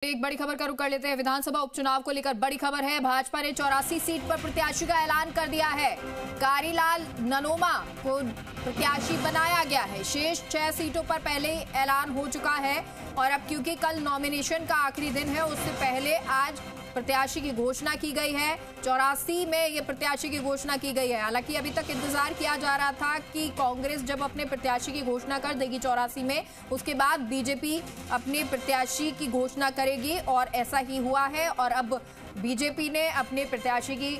एक बड़ी खबर का रुख कर लेते हैं। विधानसभा उपचुनाव को लेकर बड़ी खबर है। भाजपा ने 84 सीट पर प्रत्याशी का ऐलान कर दिया है। कारीलाल ननोमा को प्रत्याशी बनाया गया है। शेष 6 सीटों पर पहले ही ऐलान हो चुका है और अब क्योंकि कल नॉमिनेशन का आखिरी दिन है, उससे पहले आज प्रत्याशी की घोषणा की गई है। 84 में ये प्रत्याशी की घोषणा की गई है। हालांकि अभी तक इंतजार किया जा रहा था कि कांग्रेस जब अपने प्रत्याशी की घोषणा कर देगी 84 में, उसके बाद बीजेपी अपने प्रत्याशी की घोषणा करेगी और ऐसा ही हुआ है। और अब बीजेपी ने अपने प्रत्याशी की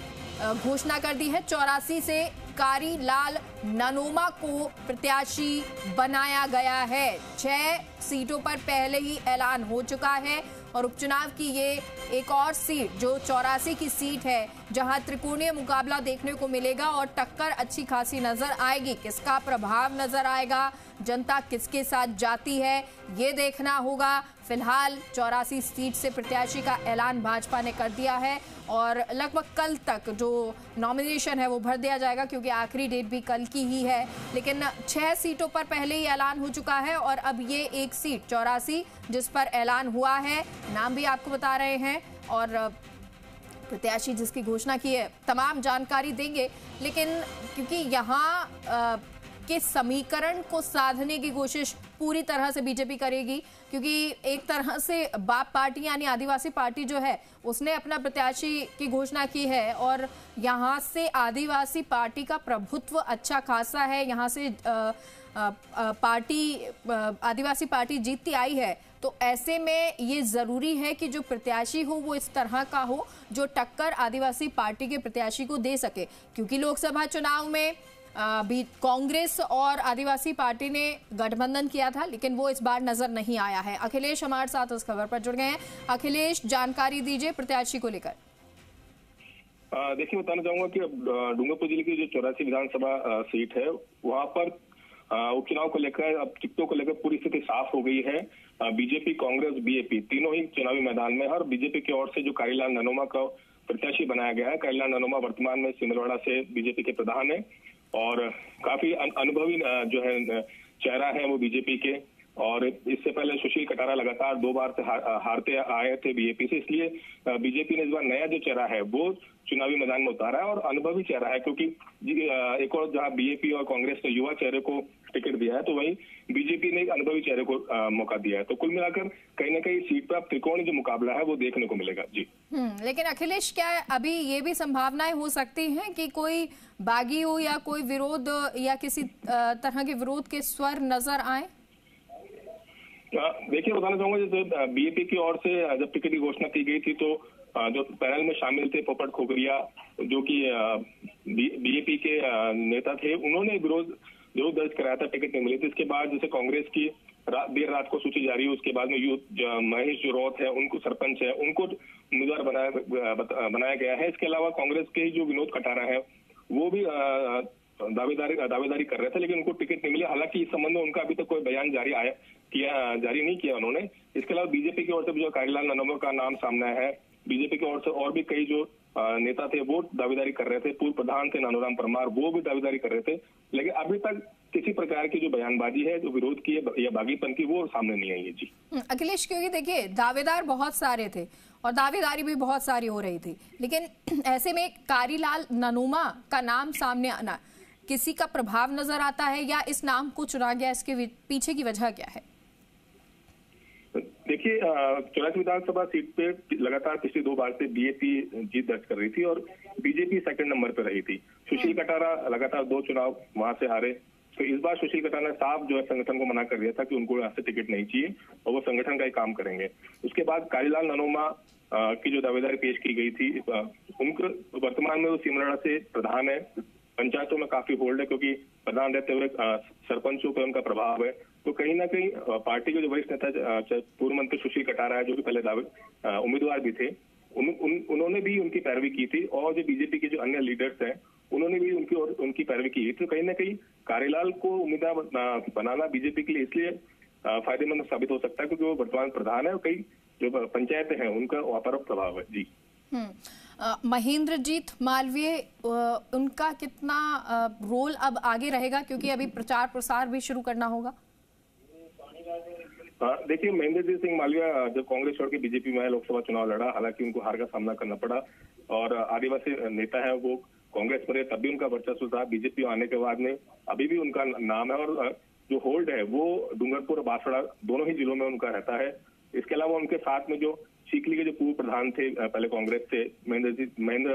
घोषणा कर दी है। 84 से कारीलाल ननोमा को प्रत्याशी बनाया गया है। 6 सीटों पर पहले ही ऐलान हो चुका है और उपचुनाव की ये एक और सीट जो 84 की सीट है, जहां त्रिकोणीय मुकाबला देखने को मिलेगा और टक्कर अच्छी खासी नजर आएगी। किसका प्रभाव नजर आएगा, जनता किसके साथ जाती है, ये देखना होगा। फिलहाल 84 सीट से प्रत्याशी का ऐलान भाजपा ने कर दिया है और लगभग कल तक जो नॉमिनेशन है वो भर दिया जाएगा, क्योंकि आखिरी डेट भी कल की ही है। लेकिन 6 सीटों पर पहले ही ऐलान हो चुका है और अब ये एक सीट 84 जिस पर ऐलान हुआ है, नाम भी आपको बता रहे हैं और प्रत्याशी जिसकी घोषणा की है तमाम जानकारी देंगे। लेकिन क्योंकि यहाँ के समीकरण को साधने की कोशिश पूरी तरह से बीजेपी करेगी, क्योंकि एक तरह से बाप पार्टी यानी आदिवासी पार्टी जो है उसने अपना प्रत्याशी की घोषणा की है और यहाँ से आदिवासी पार्टी का प्रभुत्व अच्छा खासा है। यहाँ से आदिवासी पार्टी जीतती आई है, तो ऐसे में ये जरूरी है कि जो प्रत्याशी हो वो इस तरह का हो जो टक्कर आदिवासी पार्टी के प्रत्याशी को दे सके। क्योंकि लोकसभा चुनाव में भी कांग्रेस और आदिवासी पार्टी ने गठबंधन किया था, लेकिन वो इस बार नजर नहीं आया है। अखिलेश हमारे साथ उस खबर पर जुड़ गए हैं। अखिलेश, जानकारी दीजिए प्रत्याशी को लेकर। देखिए, बताना चाहूंगा कि डूंगरपुर जिले की जो 84 विधानसभा सीट है, वहां पर उपचुनाव को लेकर अब टिकटों को लेकर पूरी स्थिति साफ हो गई है। बीजेपी, कांग्रेस, बीएपी तीनों ही चुनावी मैदान में है और बीजेपी की ओर से जो कारीलाल ननोमा का प्रत्याशी बनाया गया है। कारीलाल ननोमा वर्तमान में सिमरवाड़ा से बीजेपी के प्रधान है और काफी अनुभवी जो है चेहरा है वो बीजेपी के। और इससे पहले सुशील कटारा लगातार 2 बार से हारते आए थे बीजेपी से, इसलिए बीजेपी ने इस बार नया जो चेहरा है वो चुनावी मैदान में उतारा है और अनुभवी चेहरा है। क्योंकि एक और जहां बीजेपी और कांग्रेस ने युवा चेहरे को टिकट दिया है, तो वहीं बीजेपी ने एक अनुभवी चेहरे को मौका दिया है। तो कुल मिलाकर कहीं ना कहीं सीट पर अब त्रिकोणीय जो मुकाबला है वो देखने को मिलेगा। जी लेकिन अखिलेश, क्या अभी ये भी संभावनाएं हो सकती हैं कि कोई बागी हो या कोई विरोध या किसी तरह के विरोध के स्वर नजर आए? देखिए, बताना चाहूंगा जैसे बीजेपी की ओर से जब टिकट की घोषणा की गई थी तो जो पैनल में शामिल थे पोपट खोखरिया, जो कि बीजेपी के नेता थे, उन्होंने विरोध दर्ज कराया था, टिकट नहीं मिली थी। इसके बाद जैसे कांग्रेस की देर रात को सूची जारी हुई, उसके बाद में महेश जो रौत है, उनको सरपंच है, उनको उम्मीदवार बनाया गया है। इसके अलावा कांग्रेस के जो विनोद कटारा है वो भी दावेदारी कर रहे थे, लेकिन उनको टिकट नहीं मिली। हालांकि इस संबंध में उनका अभी तक कोई बयान जारी नहीं किया उन्होंने। इसके अलावा बीजेपी की ओर से जो कारीलाल ननोमा का नाम सामने है, बीजेपी की ओर से और भी कई जो नेता थे वो दावेदारी कर रहे थे। पूर्व प्रधान थे नानूराम परमार, वो भी दावेदारी कर रहे थे, लेकिन अभी तक किसी प्रकार की जो बयानबाजी है, जो विरोध की है या बागीपन की, वो सामने नहीं आई है। जी अखिलेश, क्योंकि देखिए दावेदार बहुत सारे थे और दावेदारी भी बहुत सारी हो रही थी, लेकिन ऐसे में कारीलाल ननोमा का नाम सामने आना, किसी का प्रभाव नजर आता है या इस नाम को चुना गया, इसके पीछे की वजह क्या है? देखिए, 84 विधानसभा सीट पे लगातार पिछली 2 बार से बीजेपी जीत दर्ज कर रही थी और बीजेपी सेकंड नंबर पे रही थी। सुशील कटारा लगातार 2 चुनाव वहां से हारे, तो इस बार सुशील कटारा ने साफ जो है संगठन को मना कर दिया था कि उनको यहाँ से टिकट नहीं चाहिए और वो संगठन का ही काम करेंगे। उसके बाद कारीलाल ननोमा की जो दावेदारी पेश की गई थी, उनको वर्तमान में वो सिमरवाड़ा से प्रधान है। पंचायतों में काफी होल्ड है, क्योंकि प्रधान रहते हुए सरपंचों पर उनका प्रभाव है। तो कहीं ना कहीं पार्टी के जो वरिष्ठ नेता पूर्व मंत्री सुशील कटारा है, जो कि पहले उम्मीदवार भी थे, उन्होंने भी उनकी पैरवी की थी और जो बीजेपी के जो अन्य लीडर्स हैं उन्होंने भी उनकी पैरवी की। तो कहीं ना कहीं कारीलाल को उम्मीदवार बनाना बीजेपी के लिए इसलिए फायदेमंद साबित हो सकता है क्योंकि वो वर्तमान प्रधान है और कई जो पंचायतें हैं उनका वहां पर प्रभाव है। जी महेंद्रजीत मालवीय, उनका कितना रोल अब आगे रहेगा, क्योंकि अभी प्रचार प्रसार भी शुरू करना होगा? देखिए, महेंद्रजीत सिंह मालविया जब कांग्रेस छोड़ के बीजेपी में लोकसभा चुनाव लड़ा, हालांकि उनको हार का सामना करना पड़ा और आदिवासी नेता है वो कांग्रेस पर है, तब भी उनका वर्चस्व था। बीजेपी आने के बाद में अभी भी उनका नाम है और जो होल्ड है वो डूंगरपुर और बांसवाड़ा दोनों ही जिलों में उनका रहता है। इसके अलावा उनके साथ में जो चिखली के जो पूर्व प्रधान थे पहले कांग्रेस से महेंद्र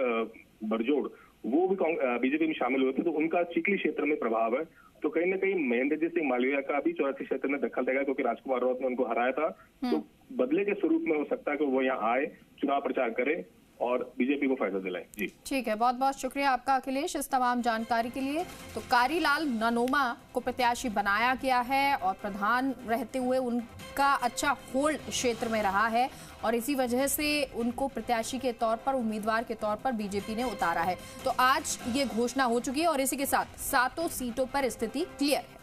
बरजोड़, वो भी बीजेपी में शामिल हुए थे, तो उनका चिखली क्षेत्र में प्रभाव है। तो कहीं ना कहीं महेंद्रजीत सिंह मालविया का भी 84 क्षेत्र में दखल देगा, क्योंकि राजकुमार राउत ने उनको हराया था। तो बदले के स्वरूप में हो सकता है कि वो यहाँ आए, चुनाव प्रचार करें और बीजेपी को फायदा दिलाएं। जी ठीक है, बहुत बहुत शुक्रिया आपका अखिलेश इस तमाम जानकारी के लिए। तो कारीलाल ननोमा को प्रत्याशी बनाया गया है और प्रधान रहते हुए उनका अच्छा होल्ड क्षेत्र में रहा है और इसी वजह से उनको प्रत्याशी के तौर पर, उम्मीदवार के तौर पर बीजेपी ने उतारा है। तो आज ये घोषणा हो चुकी है और इसी के साथ 7 सीटों पर स्थिति क्लियर है।